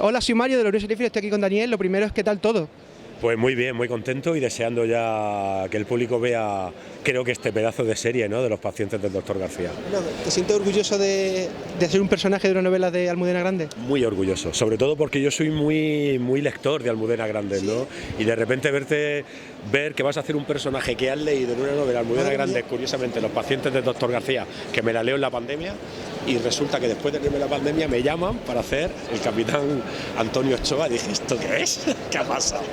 Hola, soy Mario de la Unión Cinéfila, estoy aquí con Daniel. Lo primero es, ¿qué tal todo? Pues muy bien, muy contento y deseando ya que el público vea, creo que este pedazo de serie, ¿no?, de los pacientes del Dr. García. ¿Te sientes orgulloso de ser un personaje de una novela de Almudena Grandes? Muy orgulloso, sobre todo porque yo soy muy lector de Almudena Grandes, ¿no? Y de repente ver que vas a hacer un personaje que has leído en una novela de Almudena Grandes, curiosamente, Los pacientes del Dr. García, que me la leo en la pandemia, y resulta que después de leerme la pandemia me llaman para hacer el capitán Antonio Ochoa, y dije, ¿esto qué es? ¿Qué ha pasado?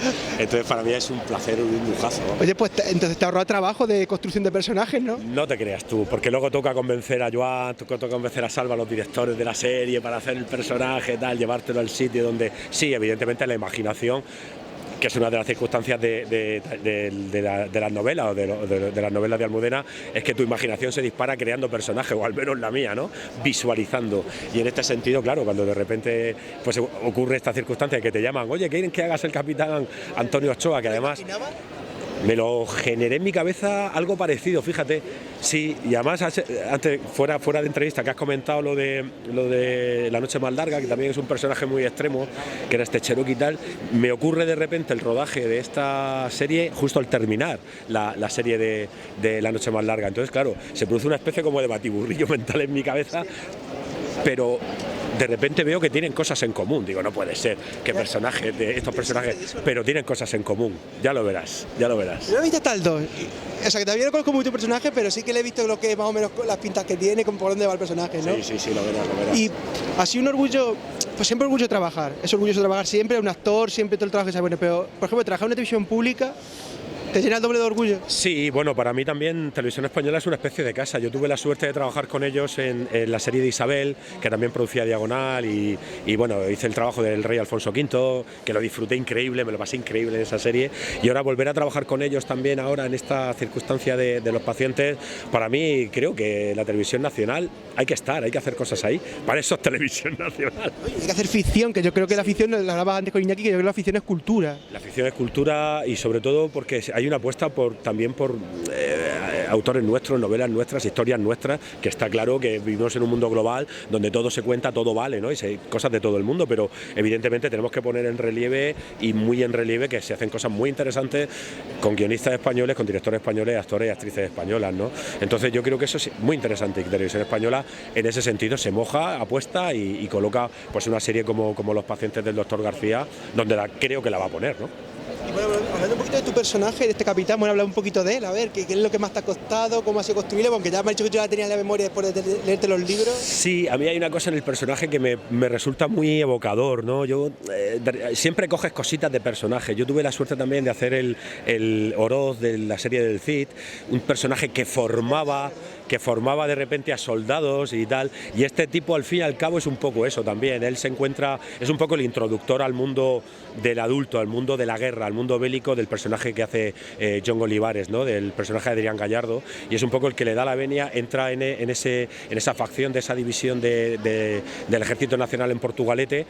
Entonces para mí es un placer, un lujazo, ¿no? Oye, pues entonces te ahorra trabajo de construcción de personajes, ¿no? No te creas tú, porque luego toca convencer a Joan, toca convencer a Salva, a los directores de la serie, para hacer el personaje, tal, llevártelo al sitio donde, sí, evidentemente la imaginación, que es una de las circunstancias de las novelas o de las novelas de Almudena, es que tu imaginación se dispara creando personajes, o al menos la mía, ¿no?, visualizando. Y en este sentido, claro, cuando de repente pues ocurre esta circunstancia que te llaman, oye, ¿quieren que hagas el capitán Antonio Ochoa? Que además me lo generé en mi cabeza algo parecido, fíjate. Sí, y además antes, fuera de entrevista, que has comentado lo de La noche más larga, que también es un personaje muy extremo, que era este Cherokee y tal, me ocurre de repente el rodaje de esta serie justo al terminar la serie de La noche más larga. Entonces, claro, se produce una especie como de batiburrillo mental en mi cabeza, pero de repente veo que tienen cosas en común. Digo, no puede ser que personajes de estos personajes, pero tienen cosas en común. Ya lo verás, ya lo verás. Yo lo he visto hasta el 2. O sea, que todavía no conozco mucho personaje, pero sí que le he visto lo que más o menos las pintas que tiene, por dónde va el personaje, ¿no? Sí, lo verás. Y así un orgullo, pues siempre orgullo de trabajar. Es orgulloso de trabajar siempre, un actor, siempre todo el trabajo que sea bueno. Pero, por ejemplo, trabajar en una televisión pública, ¿te llena el doble de orgullo? Sí, bueno, para mí también Televisión Española es una especie de casa. Yo tuve la suerte de trabajar con ellos en la serie de Isabel, que también producía Diagonal, y bueno, hice el trabajo del rey Alfonso V, que lo disfruté increíble, me lo pasé increíble en esa serie. Y ahora volver a trabajar con ellos también ahora en esta circunstancia de los pacientes, para mí creo que la televisión nacional hay que estar, hay que hacer cosas ahí. Para eso es Televisión Nacional. Hay que hacer ficción, que yo creo que la ficción, lo hablaba antes con Iñaki, que yo creo que la ficción es cultura. La ficción es cultura, y sobre todo porque hay una apuesta también por autores nuestros, novelas nuestras, historias nuestras, que está claro que vivimos en un mundo global donde todo se cuenta, todo vale, ¿no? Y hay cosas de todo el mundo, pero evidentemente tenemos que poner en relieve, y muy en relieve, que se hacen cosas muy interesantes con guionistas españoles, con directores españoles, actores y actrices españolas, ¿no? Entonces yo creo que eso es muy interesante, y Televisión Española en ese sentido se moja, apuesta y coloca pues una serie como Los pacientes del Dr. García, donde creo que la va a poner, ¿no? Y bueno, hablando un poquito de tu personaje, de este capitán, bueno, hablar un poquito de él, a ver, ¿qué es lo que más te ha costado, cómo ha sido construirlo? Aunque ya me has dicho que yo la tenía en la memoria después de leerte los libros. Sí, a mí hay una cosa en el personaje que me resulta muy evocador, ¿no? Yo siempre coges cositas de personaje. Yo tuve la suerte también de hacer el Oroz de la serie del Cid, un personaje que formaba de repente a soldados y tal, y este tipo al fin y al cabo es un poco eso también. Él es un poco el introductor al mundo del adulto, al mundo de la guerra, al mundo bélico, del personaje que hace John Olivares, ¿no?, del personaje de Adrián Gallardo, y es un poco el que le da la venia, entra en esa facción de esa división del Ejército Nacional en Portugalete.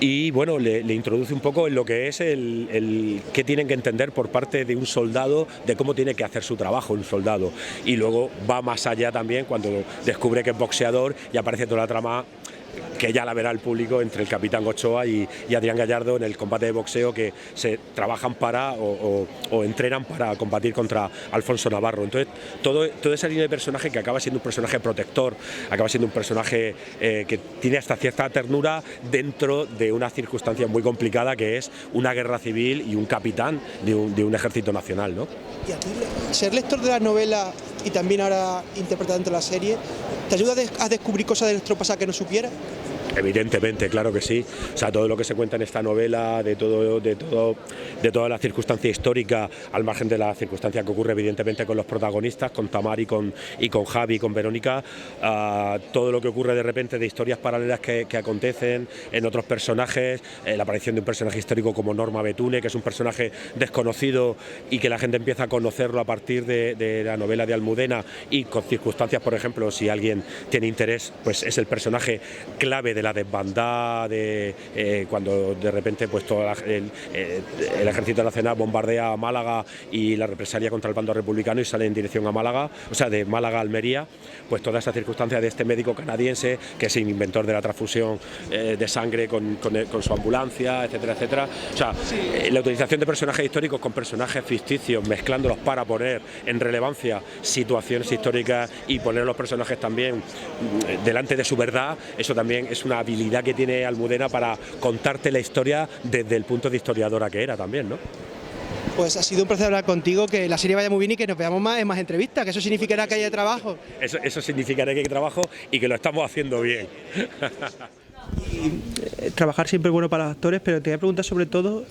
Y bueno, le introduce un poco en lo que es el qué tienen que entender por parte de un soldado, de cómo tiene que hacer su trabajo un soldado. Y luego va más allá también cuando descubre que es boxeador, y aparece toda la trama que ya la verá el público entre el capitán Ochoa y Adrián Gallardo en el combate de boxeo, que se trabajan o entrenan para combatir contra Alfonso Navarro. Entonces, toda esa línea de personaje, que acaba siendo un personaje protector, acaba siendo un personaje que tiene hasta cierta ternura dentro de una circunstancia muy complicada, que es una guerra civil y un capitán de un ejército nacional, ¿no? Y a ti, ser lector de la novela y también ahora interpretar dentro de la serie, ¿te ayuda a descubrir cosas de nuestro pasado que no supiera? Evidentemente, claro que sí. O sea, todo lo que se cuenta en esta novela, de toda la circunstancia histórica, al margen de la circunstancia que ocurre evidentemente con los protagonistas, con Tamar y con Javi y con Verónica, todo lo que ocurre de repente de historias paralelas que acontecen en otros personajes, la aparición de un personaje histórico como Norma Betune, que es un personaje desconocido y que la gente empieza a conocerlo a partir de la novela de Almudena, y con circunstancias, por ejemplo, si alguien tiene interés, pues es el personaje clave de de la desbandada, cuando de repente pues el Ejército Nacional bombardea a Málaga y la represalia contra el bando republicano y sale en dirección a Málaga, o sea, de Málaga a Almería, pues toda esa circunstancia de este médico canadiense que es el inventor de la transfusión de sangre con su ambulancia, etcétera, etcétera. O sea, la utilización de personajes históricos con personajes ficticios, mezclándolos para poner en relevancia situaciones históricas y poner los personajes también delante de su verdad, eso también es una habilidad que tiene Almudena para contarte la historia desde el punto de historiadora que era también, ¿no? Pues ha sido un placer hablar contigo, que la serie vaya muy bien y que nos veamos más en más entrevistas, que eso significará que haya trabajo. Eso significará que hay trabajo y que lo estamos haciendo bien. Trabajar siempre es bueno para los actores, pero te voy a preguntar sobre todo,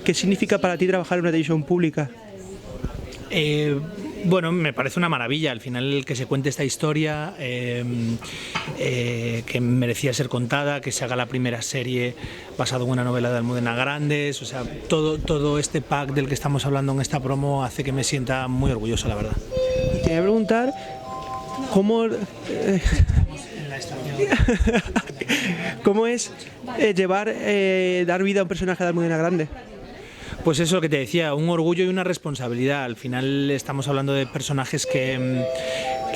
¿qué significa para ti trabajar en una televisión pública? Bueno, me parece una maravilla al final que se cuente esta historia, que merecía ser contada, que se haga la primera serie basada en una novela de Almudena Grandes, o sea, todo este pack del que estamos hablando en esta promo hace que me sienta muy orgulloso, la verdad. Y te voy a preguntar, ¿cómo es dar vida a un personaje de Almudena Grandes? Pues eso que te decía, un orgullo y una responsabilidad. Al final estamos hablando de personajes que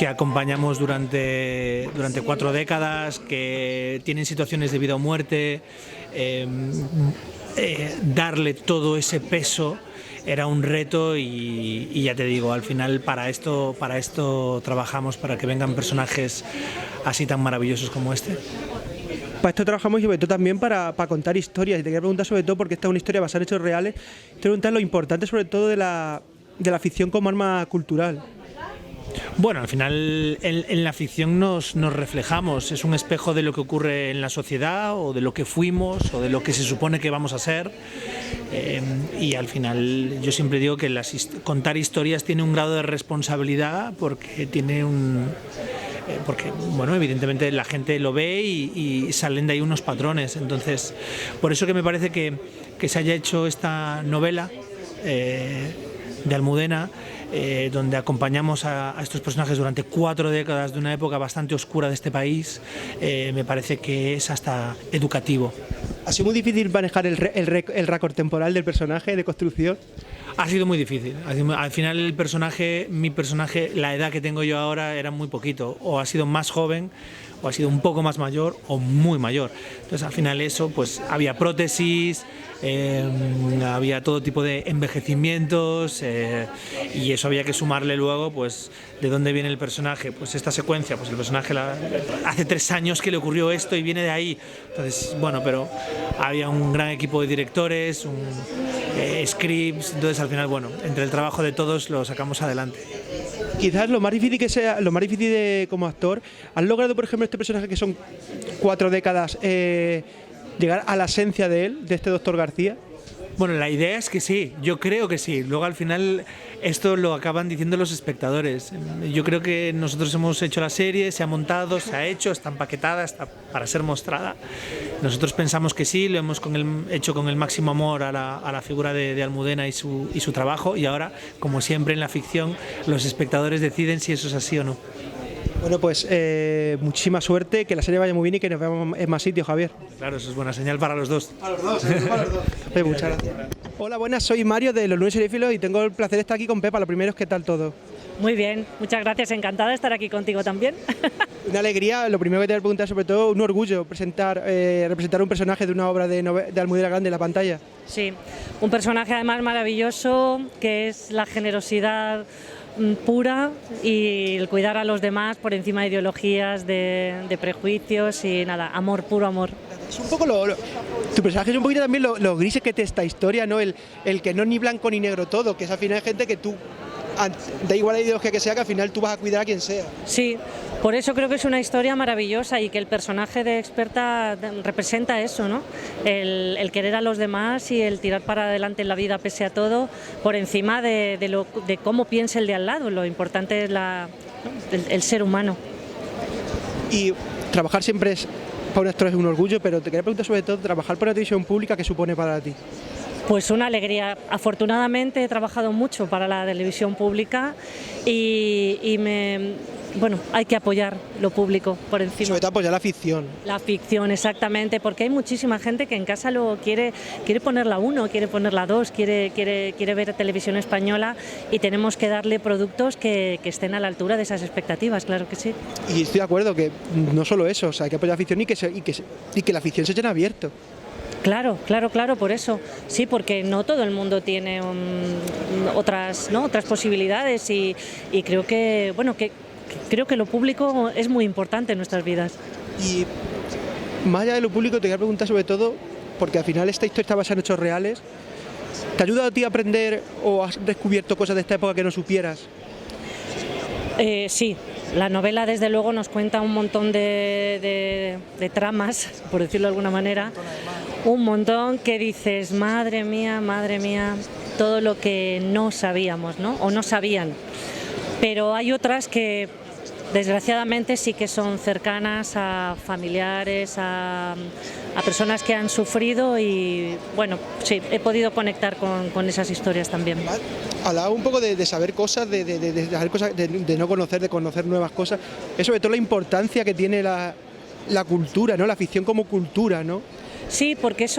acompañamos durante 4 décadas, que tienen situaciones de vida o muerte. Darle todo ese peso era un reto y ya te digo, al final para esto trabajamos, para que vengan personajes así tan maravillosos como este. Para esto trabajamos y sobre todo también para contar historias. Y te quería preguntar sobre todo, porque esta es una historia basada en hechos reales, te preguntar lo importante sobre todo de la ficción como arma cultural. Bueno, al final en la ficción nos reflejamos, es un espejo de lo que ocurre en la sociedad o de lo que fuimos o de lo que se supone que vamos a ser. Y al final yo siempre digo que contar historias tiene un grado de responsabilidad porque bueno, evidentemente la gente lo ve y salen de ahí unos patrones. Entonces, por eso que me parece que se haya hecho esta novela de Almudena, donde acompañamos a estos personajes durante 4 décadas de una época bastante oscura de este país, me parece que es hasta educativo. ¿Ha sido muy difícil manejar el récord temporal del personaje de construcción? Ha sido muy difícil. Al final mi personaje, la edad que tengo yo ahora era muy poquito. O ha sido más joven, o ha sido un poco más mayor, o muy mayor. Entonces al final eso, pues había prótesis, había todo tipo de envejecimientos y eso había que sumarle luego, pues, de dónde viene el personaje. Pues esta secuencia, pues el personaje hace 3 años que le ocurrió esto y viene de ahí. Entonces, bueno, pero había un gran equipo de directores, scripts, entonces al final, bueno, entre el trabajo de todos lo sacamos adelante. Quizás lo más difícil como actor, ¿has logrado, por ejemplo, este personaje que son 4 décadas, llegar a la esencia de este doctor García? Bueno, la idea es que sí, yo creo que sí. Luego al final esto lo acaban diciendo los espectadores. Yo creo que nosotros hemos hecho la serie, se ha montado, se ha hecho, está empaquetada, está para ser mostrada. Nosotros pensamos que sí, lo hemos hecho con el máximo amor a la figura de Almudena y su trabajo, y ahora, como siempre en la ficción, los espectadores deciden si eso es así o no. Bueno, pues muchísima suerte, que la serie vaya muy bien y que nos veamos en más sitios, Javier. Claro, eso es buena señal para los dos. Para los dos, para los dos. Muchas gracias. Hola, buenas, soy Mario de Los Lunes Seriéfilos y tengo el placer de estar aquí con Pepa. Lo primero es, ¿qué tal todo? Muy bien, muchas gracias, encantada de estar aquí contigo también. Una alegría, lo primero que te voy a preguntar, sobre todo un orgullo representar un personaje de una obra de Almudena Grandes en la pantalla. Sí, un personaje además maravilloso, que es la generosidad pura y el cuidar a los demás por encima de ideologías, de prejuicios y nada, amor, puro amor. Es un poco tu personaje es un poquito también los grises que te esta historia, ¿no? El que no es ni blanco ni negro todo, que es al final gente que tú, da igual la ideología que sea, que al final tú vas a cuidar a quien sea. Sí, por eso creo que es una historia maravillosa y que el personaje de Experta representa eso, ¿no? El querer a los demás y el tirar para adelante en la vida pese a todo, por encima de cómo piensa el de al lado. Lo importante es el ser humano. Y trabajar siempre para un actor es un orgullo, pero te quería preguntar sobre todo, trabajar para una televisión pública, ¿qué supone para ti? Pues una alegría. Afortunadamente he trabajado mucho para la televisión pública y bueno, hay que apoyar lo público por encima. Sobre todo apoyar la ficción. La ficción, exactamente, porque hay muchísima gente que en casa lo quiere poner la 1, quiere poner la 2, quiere ver televisión española, y tenemos que darle productos que estén a la altura de esas expectativas, claro que sí. Y estoy de acuerdo que no solo eso, o sea, hay que apoyar la ficción y que la ficción se eche en abierto. Claro, por eso. Sí, porque no todo el mundo tiene otras posibilidades, y creo que, creo que lo público es muy importante en nuestras vidas. Y más allá de lo público, te quería preguntar sobre todo, porque al final esta historia está basada en hechos reales, ¿te ha ayudado a ti a aprender o has descubierto cosas de esta época que no supieras? Sí, la novela desde luego nos cuenta un montón de tramas, por decirlo de alguna manera, un montón que dices, madre mía, todo lo que no sabíamos, ¿no? O no sabían. Pero hay otras que desgraciadamente sí que son cercanas a familiares, a personas que han sufrido, y bueno, sí, he podido conectar con esas historias también. Hablaba un poco de saber cosas, de saber cosas, de no conocer, de conocer nuevas cosas. Es sobre todo la importancia que tiene la cultura, ¿no? La ficción como cultura, ¿no? Sí, porque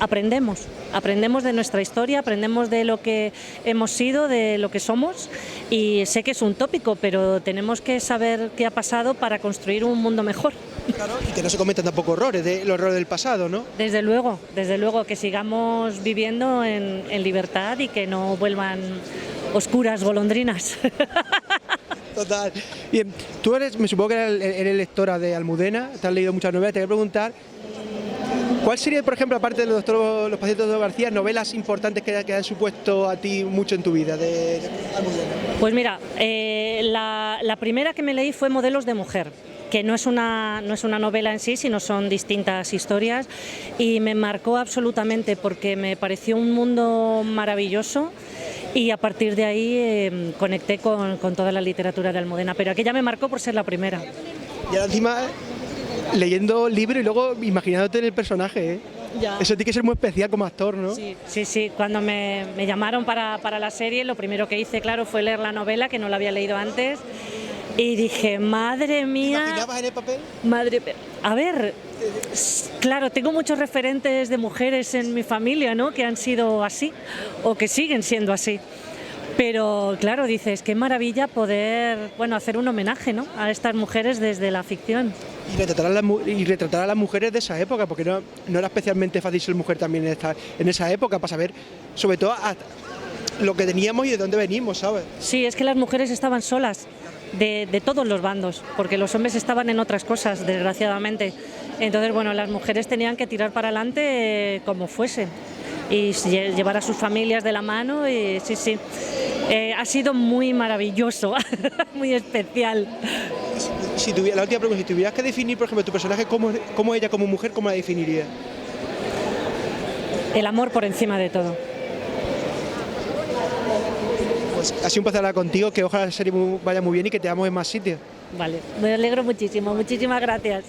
aprendemos de nuestra historia, aprendemos de lo que hemos sido, de lo que somos, y sé que es un tópico, pero tenemos que saber qué ha pasado para construir un mundo mejor. Claro, y que no se cometan tampoco los errores del pasado, ¿no? Desde luego, que sigamos viviendo en libertad y que no vuelvan oscuras golondrinas. Total. Bien, tú me supongo que eres lectora de Almudena, te has leído muchas novelas, te voy a preguntar, ¿cuál sería, por ejemplo, aparte de los pacientes de García, novelas importantes que han supuesto a ti mucho en tu vida de Almudena? Pues mira, la primera que me leí fue Modelos de mujer, que no es una novela en sí, sino son distintas historias, y me marcó absolutamente porque me pareció un mundo maravilloso, y a partir de ahí conecté con toda la literatura de Almudena, pero aquella me marcó por ser la primera. Y ahora encima, leyendo el libro y luego imaginándote en el personaje, ¿eh? Ya. Eso tiene que ser muy especial como actor, ¿no? Sí. Cuando me llamaron para la serie, lo primero que hice, claro, fue leer la novela, que no la había leído antes, y dije, madre mía... ¿Te imaginabas en el papel? A ver, claro, tengo muchos referentes de mujeres en mi familia, ¿no?, que han sido así, o que siguen siendo así. Pero claro, dices, qué maravilla poder, hacer un homenaje, ¿no?, a estas mujeres desde la ficción. Y retratar a las mujeres de esa época, porque no era especialmente fácil ser mujer también en esa época, para saber, sobre todo, lo que teníamos y de dónde venimos, ¿sabes? Sí, es que las mujeres estaban solas, de todos los bandos, porque los hombres estaban en otras cosas, desgraciadamente. Entonces, las mujeres tenían que tirar para adelante como fuese, y llevar a sus familias de la mano, y sí. Ha sido muy maravilloso, muy especial. La última pregunta, si tuvieras que definir, por ejemplo, tu personaje, ¿cómo ella como mujer, cómo la definirías? El amor por encima de todo. Pues ha sido un placer hablar contigo, que ojalá la serie vaya muy bien y que te veamos en más sitios. Vale, me alegro muchísimo, muchísimas gracias.